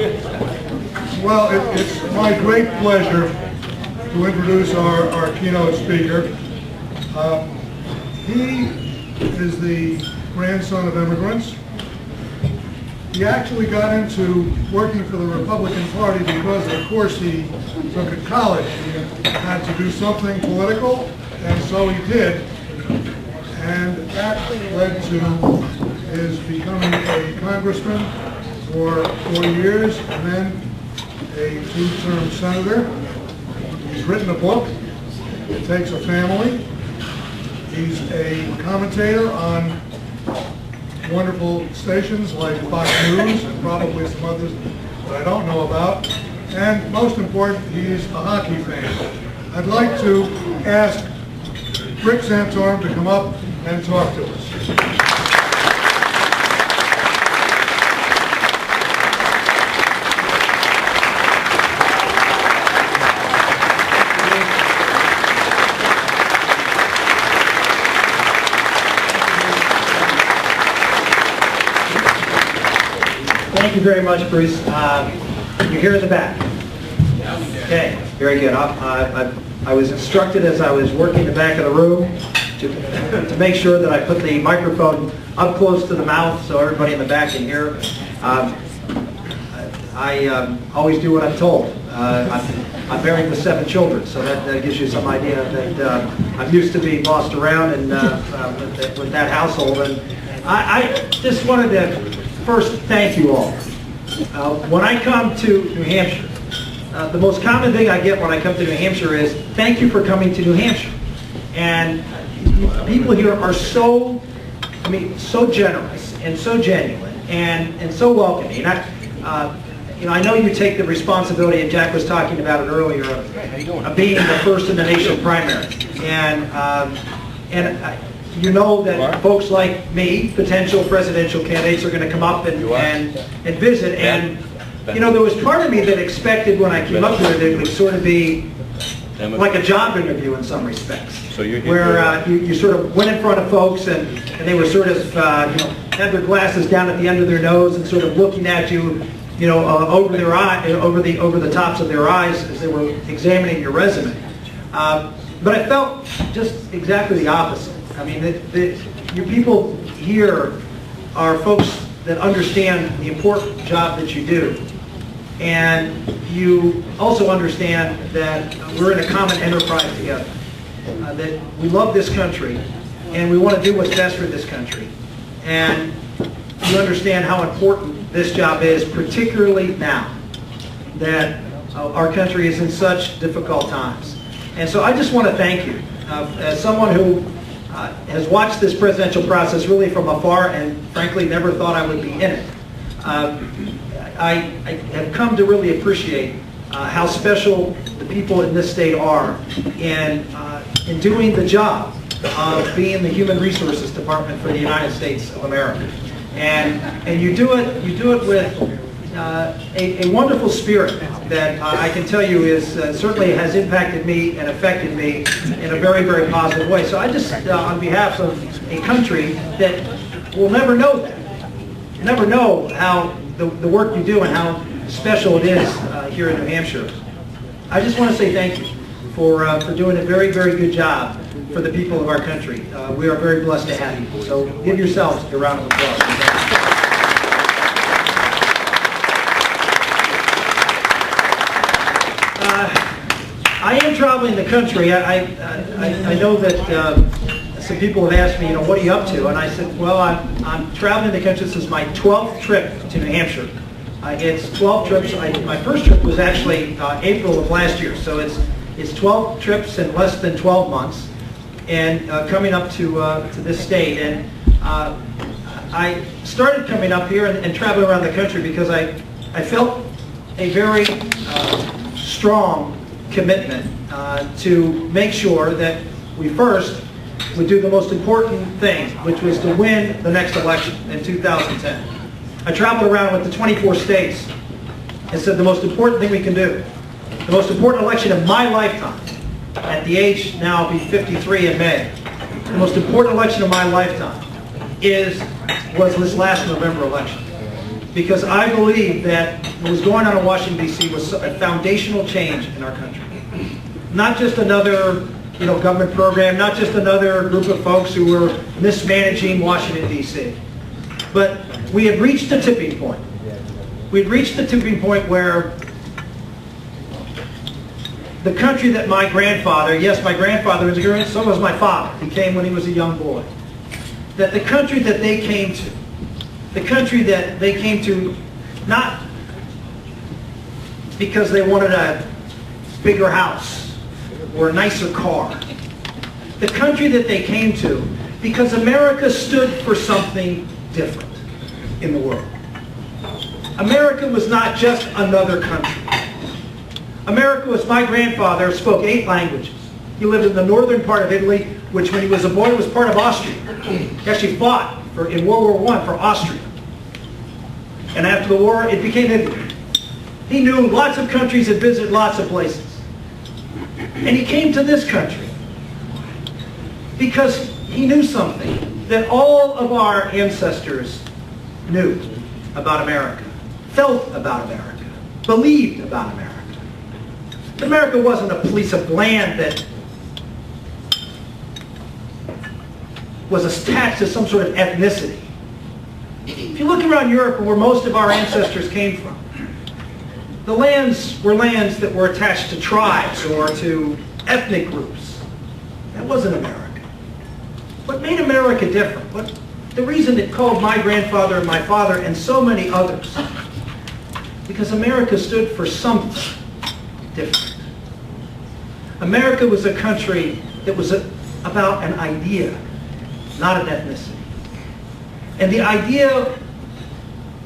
Well, it's my great pleasure to introduce our keynote speaker. He is the grandson of immigrants. He actually got into working for the Republican Party because of the course he took at college. He had to do something political, and so he did. And that led to his becoming a congressman for 4 years, and then a 2-term senator. He's written a book, It Takes a Family. He's a commentator on wonderful stations like Fox News and probably some others that I don't know about. And most important, he's a hockey fan. I'd like to ask Rick Santorum to come up and talk to us. Thank you very much, Bruce. You're here at the back. Okay, very good. I was instructed as I was working the back of the room to make sure that I put the microphone up close to the mouth so everybody in the back can hear. I always do what I'm told. I'm married with 7 children, so that gives you some idea that I'm used to being bossed around and with that household. And I just wanted to first thank you all. When I come to New Hampshire, the most common thing I get when I come to New Hampshire is, thank you for coming to New Hampshire. And people here are so generous and so genuine and so welcoming. I know you take the responsibility, and Jack was talking about it earlier, of being the first in the nation primary. And you know that folks like me, potential presidential candidates, are going to come up and visit. And there was part of me that expected when I came up here that it would sort of be like a job interview in some respects, where you sort of went in front of folks and they were sort of had their glasses down at the end of their nose and sort of looking at you, over their eye, over the tops of their eyes as they were examining your resume. But I felt just exactly the opposite. I mean, you people here are folks that understand the important job that you do. And you also understand that we're in a common enterprise together. That we love this country, and we want to do what's best for this country. And you understand how important this job is, particularly now that our country is in such difficult times. And so I just want to thank you. As someone who has watched this presidential process really from afar and frankly never thought I would be in it, I have come to really appreciate how special the people in this state are in doing the job of being the Human Resources Department for the United States of America. And you do it with a wonderful spirit that I can tell you is certainly has impacted me and affected me in a very, very positive way. So I just, on behalf of a country that will never know that, never know how the work you do and how special it is here in New Hampshire, I just want to say thank you for doing a very, very good job for the people of our country. We are very blessed to have you. So give yourselves a round of applause. I am traveling the country. I know that some people have asked me, what are you up to? And I said, well, I'm traveling the country. This is my 12th trip to New Hampshire. It's 12 trips. My first trip was actually April of last year, so it's 12 trips in less than 12 months, and coming up to this state. And I started coming up here and traveling around the country because I felt a very strong commitment to make sure that we first would do the most important thing, which was to win the next election in 2010. I traveled around with the 24 states and said the most important thing we can do, the most important election of my lifetime, at the age now I'll be 53 in May, the most important election of my lifetime was this last November election. because I believe that what was going on in Washington, D.C. was a foundational change in our country. Not just another government program, not just another group of folks who were mismanaging Washington, D.C. But we had reached a tipping point. We had reached the tipping point where the country that my grandfather, yes, my grandfather was immigrant, so was my father. He came when he was a young boy. That the country that they came to, not because they wanted a bigger house or a nicer car. The country that they came to because America stood for something different in the world. America was not just another country. America was, my grandfather spoke 8 languages. He lived in the northern part of Italy, which when he was a boy was part of Austria. He actually fought in World War I for Austria. And after the war, it became Italy. He knew lots of countries and visited lots of places. And he came to this country because he knew something that all of our ancestors knew about America, felt about America, believed about America. America wasn't a piece of land that was attached to some sort of ethnicity. If you look around Europe, where most of our ancestors came from, the lands were lands that were attached to tribes or to ethnic groups. That wasn't America. What made America different? The reason it called my grandfather and my father and so many others, because America stood for something different. America was a country that was about an idea, not an ethnicity. And the idea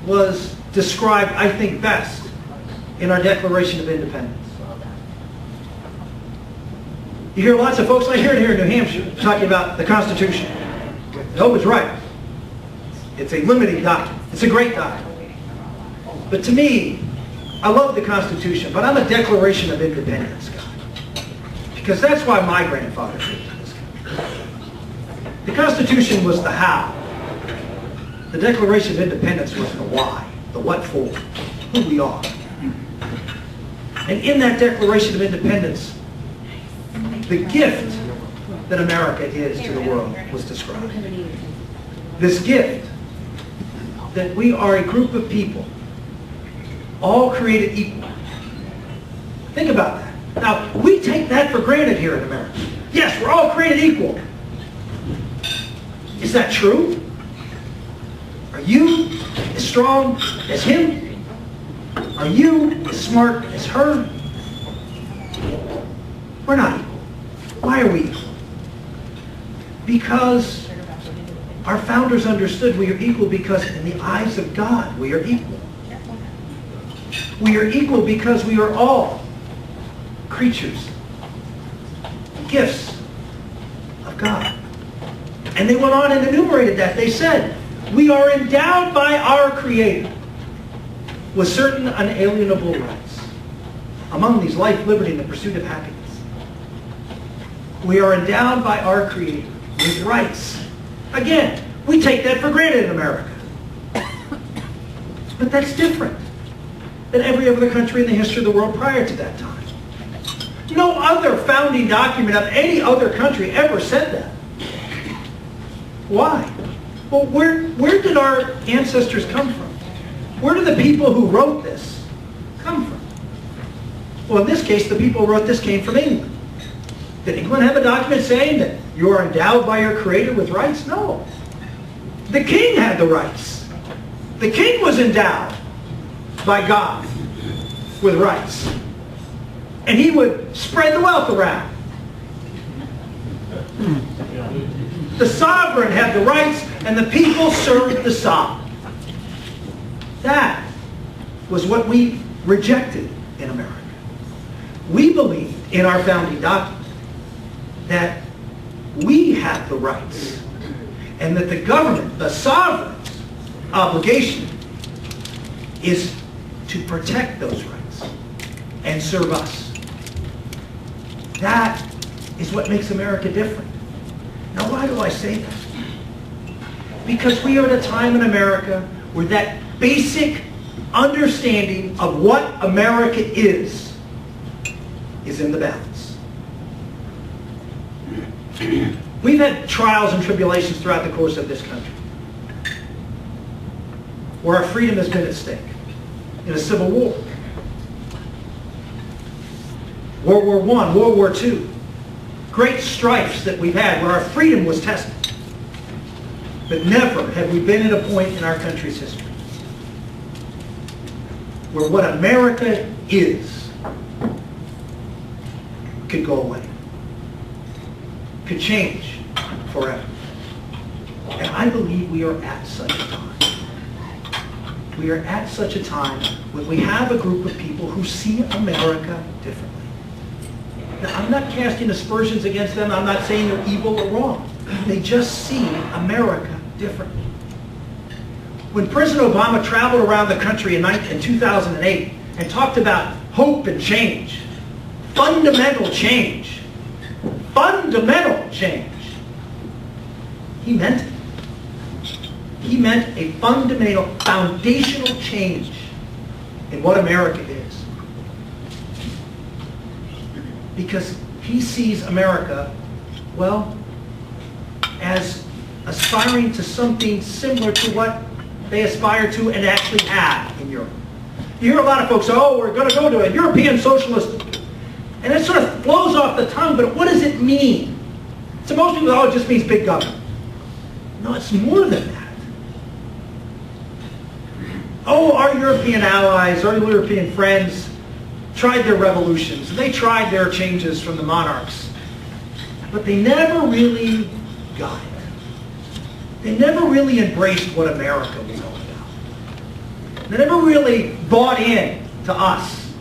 was described, I think, best in our Declaration of Independence. You hear lots of folks, I hear it here in New Hampshire, talking about the Constitution. Hope is right. It's a limiting document. It's a great document. But to me, I love the Constitution, but I'm a Declaration of Independence guy. Because that's why my grandfather came to this country. The Constitution was the how. The Declaration of Independence was the why, the what for, who we are. And in that Declaration of Independence, the gift that America is to the world was described. This gift that we are a group of people, all created equal. Think about that. Now, we take that for granted here in America. Yes, we're all created equal. Is that true? Are you as strong as him? Are you as smart as her? We're not equal. Why are we equal? Because our founders understood we are equal because in the eyes of God we are equal. We are equal because we are all creatures, gifts of God. And they went on and enumerated that. They said, we are endowed by our Creator with certain unalienable rights. Among these, life, liberty, and the pursuit of happiness. We are endowed by our Creator with rights. Again, we take that for granted in America. But that's different than every other country in the history of the world prior to that time. No other founding document of any other country ever said that. Why? Well, where did our ancestors come from? Where do the people who wrote this come from? Well, in this case, the people who wrote this came from England. Did England have a document saying that you are endowed by your Creator with rights? No. The king had the rights. The king was endowed by God with rights. And he would spread the wealth around. The sovereign had the rights, and the people served the sovereign. That was what we rejected in America. We believed in our founding document that we have the rights, and that the government, the sovereign's obligation, is to protect those rights and serve us. That is what makes America different. Now, why do I say that? Because we are at a time in America where that basic understanding of what America is in the balance. We've had trials and tribulations throughout the course of this country where our freedom has been at stake in a civil war. World War I, World War II. Great strifes that we've had where our freedom was tested. But never have we been at a point in our country's history where what America is could go away, could change forever. And I believe we are at such a time. We are at such a time when we have a group of people who see America differently. Now, I'm not casting aspersions against them. I'm not saying they're evil or wrong. They just see America differently. When President Obama traveled around the country in 2008 and talked about hope and change, fundamental change, he meant it. He meant a fundamental, foundational change in what America is. Because he sees America, well, as aspiring to something similar to what they aspire to and actually have in Europe. You hear a lot of folks say, oh, we're going to go to a European socialist. And it sort of flows off the tongue, but what does it mean? So most people, oh, it just means big government. No, it's more than that. Oh, our European allies, our European friends tried their revolutions. And they tried their changes from the monarchs. But they never really got it. They never really embraced what America was all about. They never really bought in to us.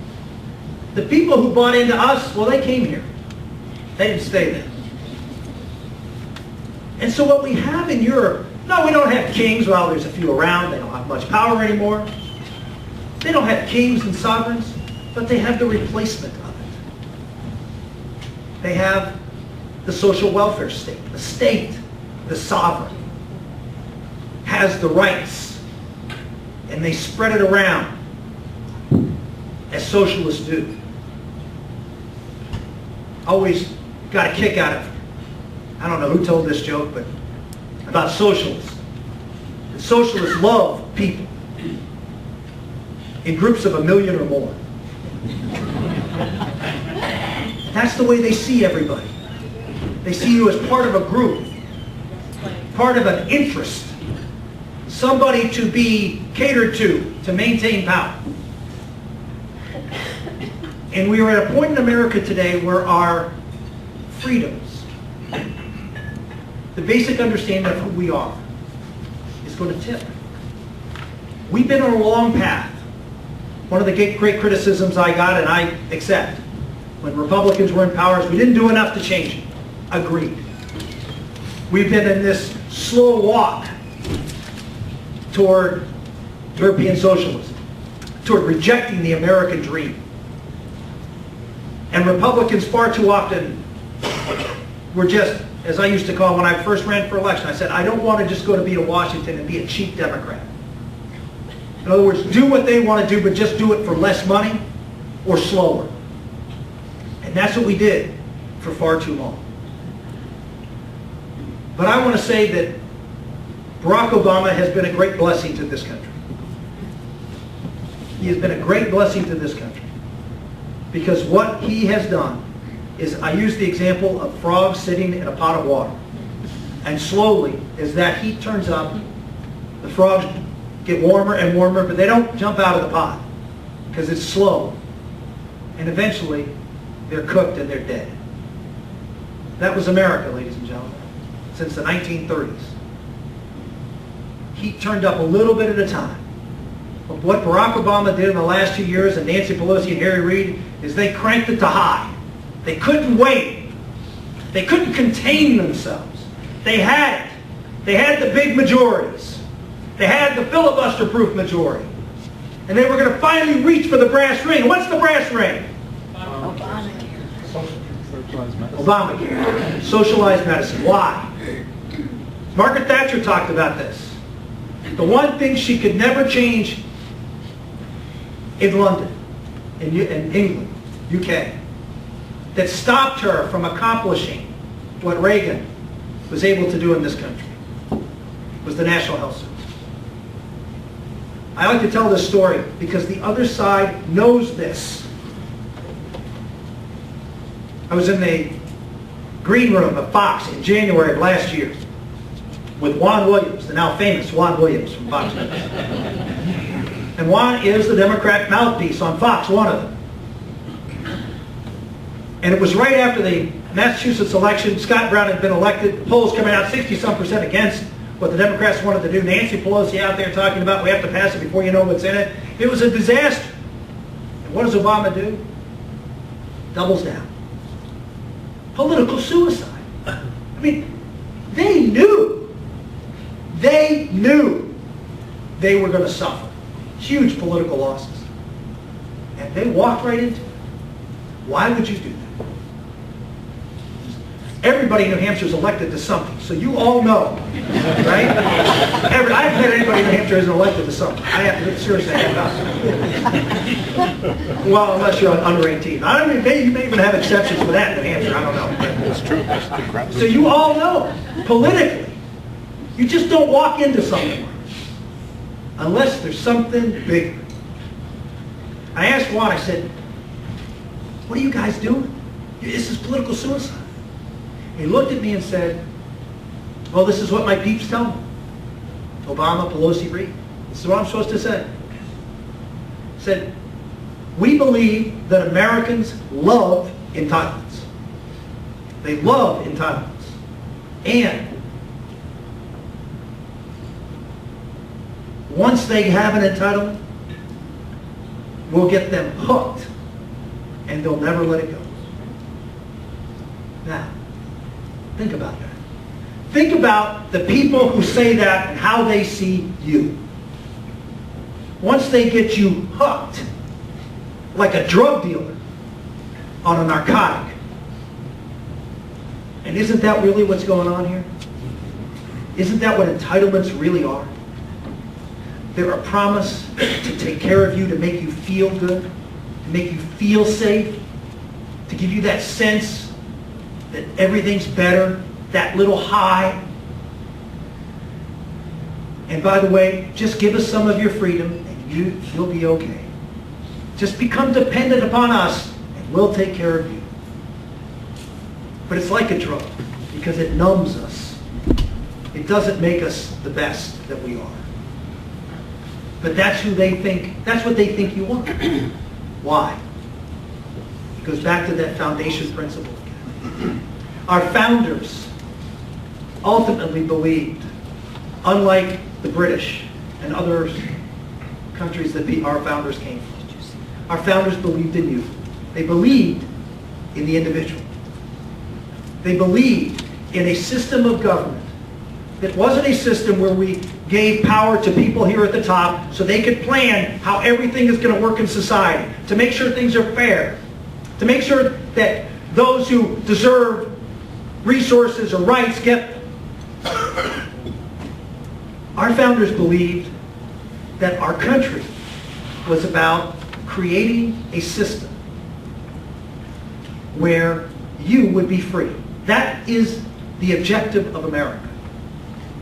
The people who bought into us, well, they came here. They didn't stay there. And so what we have in Europe, no, we don't have kings. Well, there's a few around. They don't have much power anymore. They don't have kings and sovereigns, but they have the replacement of it. They have the social welfare state. The state, the sovereign, has the rights, and they spread it around as socialists do. Always got a kick out of it. I don't know who told this joke, but about socialists. The socialists love people in groups of 1 million or more. That's the way they see everybody. They see you as part of a group, part of an interest, somebody to be catered to maintain power. And we are at a point in America today where our freedoms, the basic understanding of who we are, is going to tip. We've been on a long path. One of the great criticisms I got, and I accept, when Republicans were in power, is we didn't do enough to change it. Agreed. We've been in this slow walk toward European socialism, toward rejecting the American dream. And Republicans far too often were just, as I used to call when I first ran for election, I said, I don't want to just go to be to Washington and be a cheap Democrat. In other words, do what they want to do, but just do it for less money or slower. And that's what we did for far too long. But I want to say that Barack Obama has been a great blessing to this country. He has been a great blessing to this country. Because what he has done is, I use the example of frogs sitting in a pot of water. And slowly, as that heat turns up, the frogs get warmer and warmer, but they don't jump out of the pot because it's slow. And eventually, they're cooked and they're dead. That was America, ladies and gentlemen, since the 1930s. Heat turned up a little bit at a time. But what Barack Obama did in the last 2 years, and Nancy Pelosi and Harry Reid, is they cranked it to high. They couldn't wait. They couldn't contain themselves. They had it. They had the big majorities. They had the filibuster-proof majority. And they were going to finally reach for the brass ring. What's the brass ring? Obamacare. Socialized medicine. Why? Margaret Thatcher talked about this. The one thing she could never change in London, in England, UK, that stopped her from accomplishing what Reagan was able to do in this country was the National Health Service. I like to tell this story because the other side knows this. I was in the green room of Fox in January of last year with Juan Williams, the now famous Juan Williams from Fox News. And Juan is the Democrat mouthpiece on Fox, one of them. And it was right after the Massachusetts election. Scott Brown had been elected. Polls coming out 60-some% against what the Democrats wanted to do. Nancy Pelosi out there talking about we have to pass it before you know what's in it. It was a disaster. And what does Obama do? Doubles down. Political suicide. I mean, they knew they were going to suffer huge political losses. And they walked right into it. Why would you do that? Everybody in New Hampshire is elected to something, so you all know, right? I haven't had anybody in New Hampshire isn't elected to something. I have to seriously have not. Well, unless you're under 18. I mean, you may even have exceptions for that in New Hampshire. I don't know. That's true. That's the crap. So you all know, politically, you just don't walk into something unless there's something bigger. I asked Juan, I said, what are you guys doing? This is political suicide. He looked at me and said, well, this is what my peeps tell me. Obama, Pelosi, Reid. This is what I'm supposed to say. He said, we believe that Americans love entitlements. They love entitlements. And once they have an entitlement, we'll get them hooked and they'll never let it go. Now, think about that. Think about the people who say that and how they see you. Once they get you hooked, like a drug dealer on a narcotic. And isn't that really what's going on here? Isn't that what entitlements really are? They're a promise to take care of you, to make you feel good, to make you feel safe, to give you that sense that everything's better, that little high. And by the way, just give us some of your freedom and you'll be okay. Just become dependent upon us and we'll take care of you. But it's like a drug because it numbs us. It doesn't make us the best that we are. But that's who they think, that's what they think you want. Why? It goes back to that foundation principle again. Our founders ultimately believed, unlike the British and other countries that our founders came from, our founders believed in you. They believed in the individual. They believed in a system of government that wasn't a system where we gave power to people here at the top so they could plan how everything is going to work in society, to make sure things are fair, to make sure that those who deserve resources or rights get them. Our founders believed that our country was about creating a system where you would be free. That is the objective of America.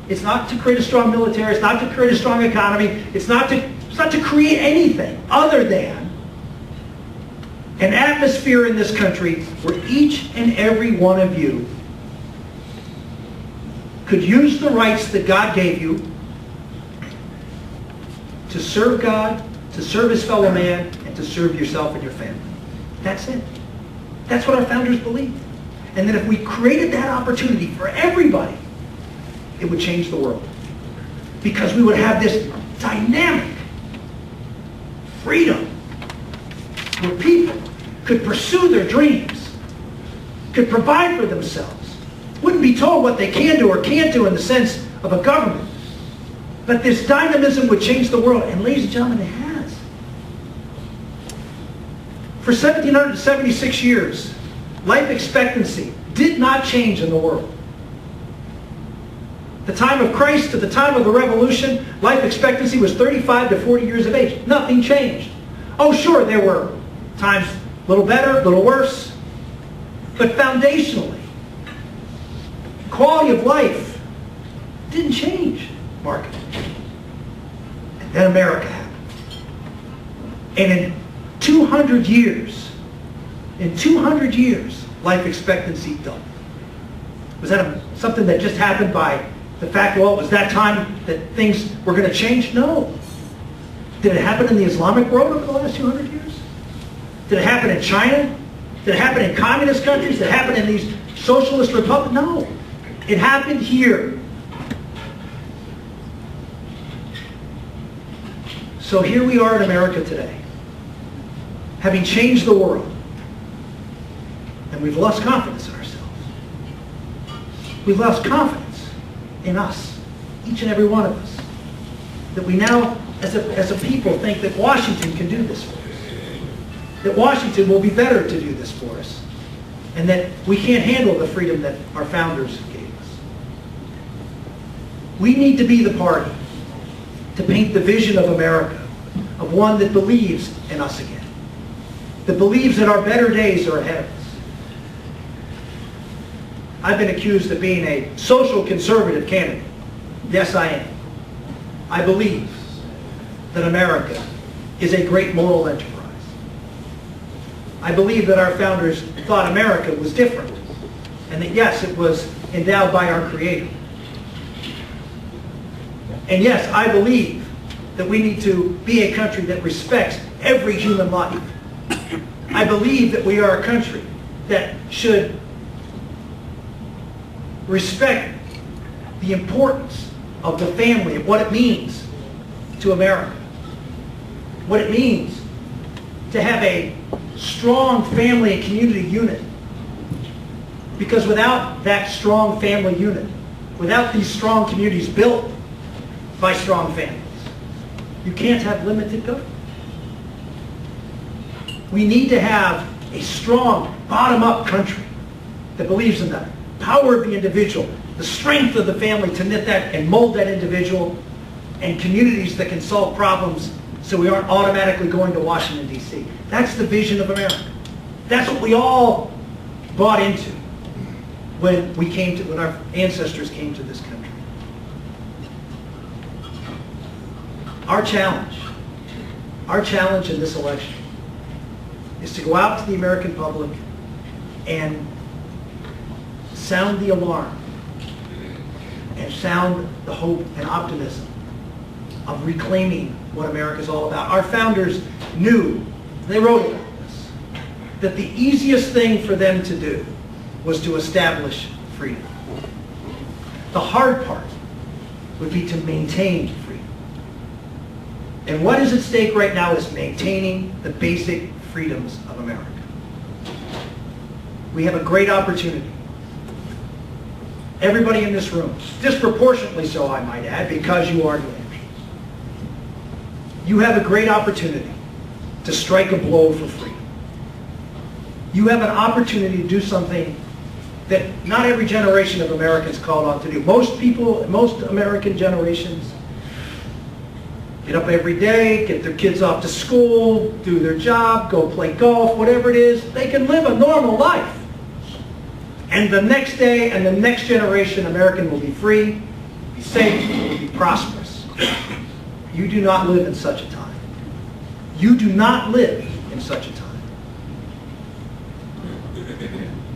It's not to create a strong military, it's not to create a strong economy, it's not to create anything other than an atmosphere in this country where each and every one of you could use the rights that God gave you to serve God, to serve His fellow man, and to serve yourself and your family. That's it. That's what our founders believed. And that if we created that opportunity for everybody, it would change the world. Because we would have this dynamic freedom where people could pursue their dreams, could provide for themselves, wouldn't be told what they can do or can't do in the sense of a government. But this dynamism would change the world. And ladies and gentlemen, it has. For 1,776 years, life expectancy did not change in the world. The time of Christ to the time of the Revolution, life expectancy was 35 to 40 years of age. Nothing changed. Oh, sure, there were times a little better, a little worse. But foundationally, quality of life didn't change markedly. And then America happened. And in 200 years, life expectancy doubled. Was that something that just happened by the fact, well, it was that time that things were going to change? No. Did it happen in the Islamic world over the last 200 years? Did it happen in China? Did it happen in communist countries? Did it happen in these socialist republics? No. It happened here. So here we are in America today, having changed the world, and we've lost confidence in ourselves. We've lost confidence in us, each and every one of us, that we now, as a people, think that Washington can do this for us, that Washington will be better to do this for us, and that we can't handle the freedom that our founders gave us. We need to be the party to paint the vision of America, of one that believes in us again, that believes that our better days are ahead of us. I've been accused of being a social conservative candidate. Yes, I am. I believe that America is a great moral enterprise. I believe that our founders thought America was different, and that yes, it was endowed by our Creator. And yes, I believe that we need to be a country that respects every human life. I believe that we are a country that should respect the importance of the family, of what it means to America, what it means to have a strong family and community unit. Because without that strong family unit, without these strong communities built by strong families, you can't have limited government. We need to have a strong, bottom-up country that believes in the power of the individual, the strength of the family to knit that and mold that individual, and communities that can solve problems so we aren't automatically going to Washington, D.C. That's the vision of America. That's what we all bought into when our ancestors came to this country. Our challenge in this election is to go out to the American public and sound the alarm and sound the hope and optimism of reclaiming what America is all about. Our founders knew, they wrote about this, that the easiest thing for them to do was to establish freedom. The hard part would be to maintain freedom. And what is at stake right now is maintaining the basic freedoms of America. We have a great opportunity. Everybody in this room, disproportionately so I might add, because you are New Hampshire. You have a great opportunity to strike a blow for freedom. You have an opportunity to do something that not every generation of Americans called on to do. Most American generations get up every day, get their kids off to school, do their job, go play golf, whatever it is. They can live a normal life. And the next day and the next generation, American will be free, be safe, will be prosperous. You do not live in such a time. You do not live in such a time.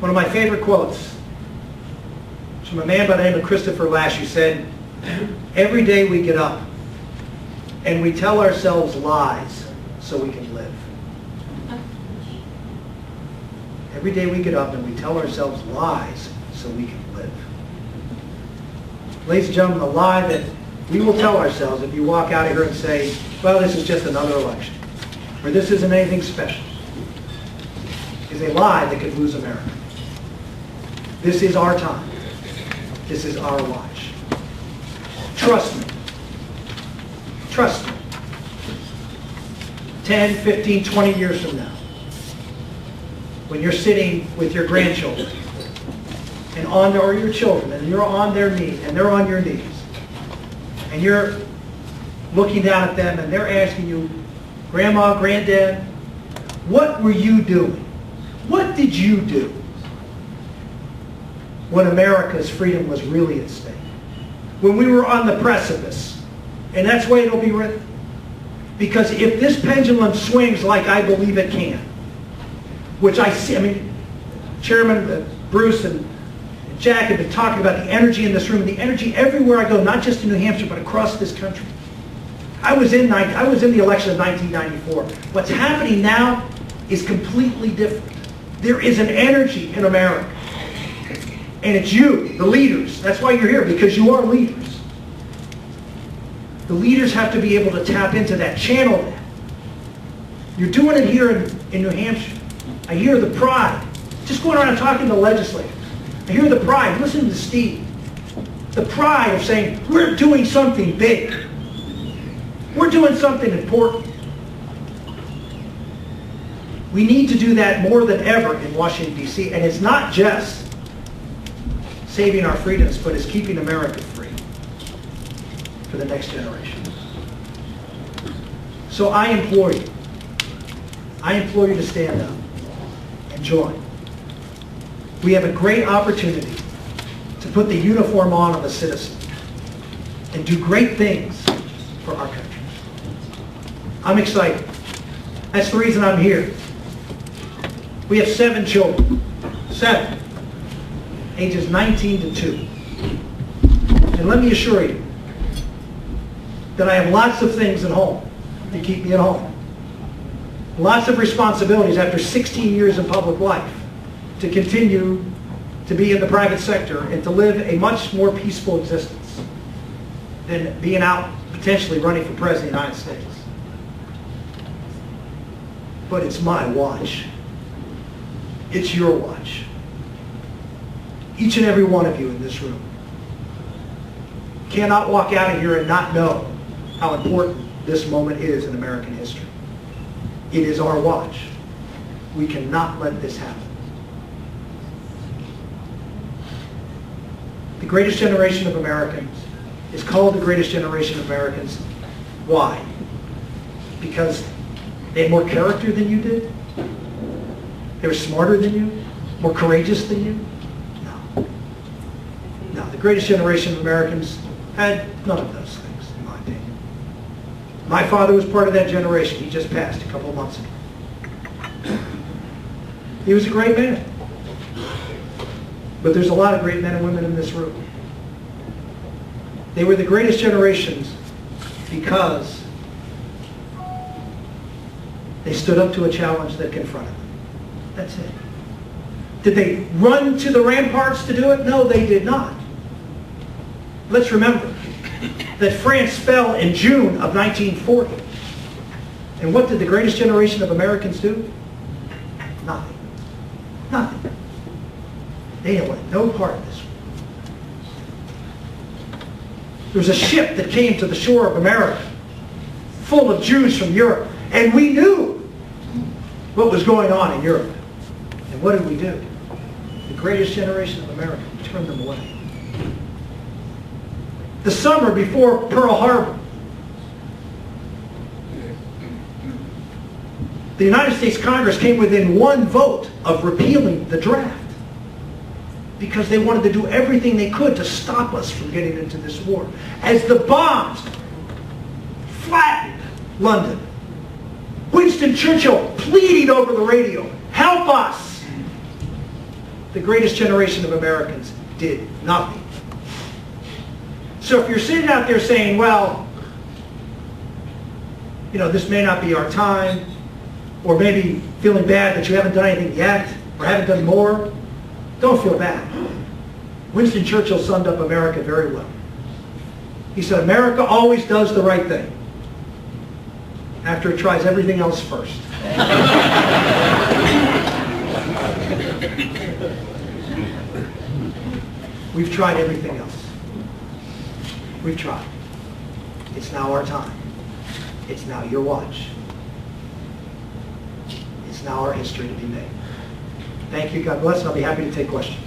One of my favorite quotes is from a man by the name of Christopher Lash, who said, "Every day we get up and we tell ourselves lies so we can live." Every day we get up and we tell ourselves lies so we can live. Ladies and gentlemen, the lie that we will tell ourselves if you walk out of here and say, well, this is just another election, or this isn't anything special, is a lie that could lose America. This is our time. This is our watch. Trust me. Trust me. 10, 15, 20 years from now, when you're sitting with your grandchildren and or your children, and you're on their knees, and they're on your knees, and you're looking down at them, and they're asking you, Grandma, Granddad, what were you doing? What did you do when America's freedom was really at stake? When we were on the precipice? And that's the way it'll be written. Because if this pendulum swings like I believe it can, which I see, I mean, Chairman Bruce and Jack have been talking about the energy in this room, and the energy everywhere I go, not just in New Hampshire, but across this country. I was in the election of 1994. What's happening now is completely different. There is an energy in America. And it's you, the leaders. That's why you're here, because you are leaders. The leaders have to be able to tap into that, channel that. You're doing it here in New Hampshire. I hear the pride. Just going around and talking to legislators. I hear the pride. Listen to Steve. The pride of saying, we're doing something big. We're doing something important. We need to do that more than ever in Washington, D.C. And it's not just saving our freedoms, but it's keeping America free for the next generation. So I implore you to stand up and join. We have a great opportunity to put the uniform on of a citizen and do great things for our country. I'm excited. That's the reason I'm here. We have 7 children. 7. Ages 19 to 2. And let me assure you that I have lots of things at home to keep me at home. Lots of responsibilities after 16 years in public life to continue to be in the private sector and to live a much more peaceful existence than being out potentially running for president of the United States. But it's my watch. It's your watch. Each and every one of you in this room cannot walk out of here and not know how important this moment is in American history. It is our watch. We cannot let this happen. The greatest generation of Americans is called the greatest generation of Americans. Why? Because they had more character than you did? They were smarter than you? More courageous than you? No. No, the greatest generation of Americans had none of those things, in my opinion. My father was part of that generation. He just passed a couple of months ago. He was a great man. But there's a lot of great men and women in this room. They were the greatest generations because they stood up to a challenge that confronted them. That's it. Did they run to the ramparts to do it? No, they did not. Let's remember that France fell in June of 1940. And what did the greatest generation of Americans do? Nothing. Nothing. They had no part of this. There was a ship that came to the shore of America full of Jews from Europe. And we knew what was going on in Europe. And what did we do? The greatest generation of America turned them away. The summer before Pearl Harbor, the United States Congress came within 1 vote of repealing the draft because they wanted to do everything they could to stop us from getting into this war. As the bombs flattened London, Winston Churchill pleading over the radio, help us! The greatest generation of Americans did nothing. So if you're sitting out there saying, well, you know, this may not be our time, or maybe feeling bad that you haven't done anything yet, or haven't done more, don't feel bad. Winston Churchill summed up America very well. He said, America always does the right thing after it tries everything else first. We've tried everything else. We've tried. It's now our time. It's now your watch. It's now our history to be made. Thank you. God bless. I'll be happy to take questions.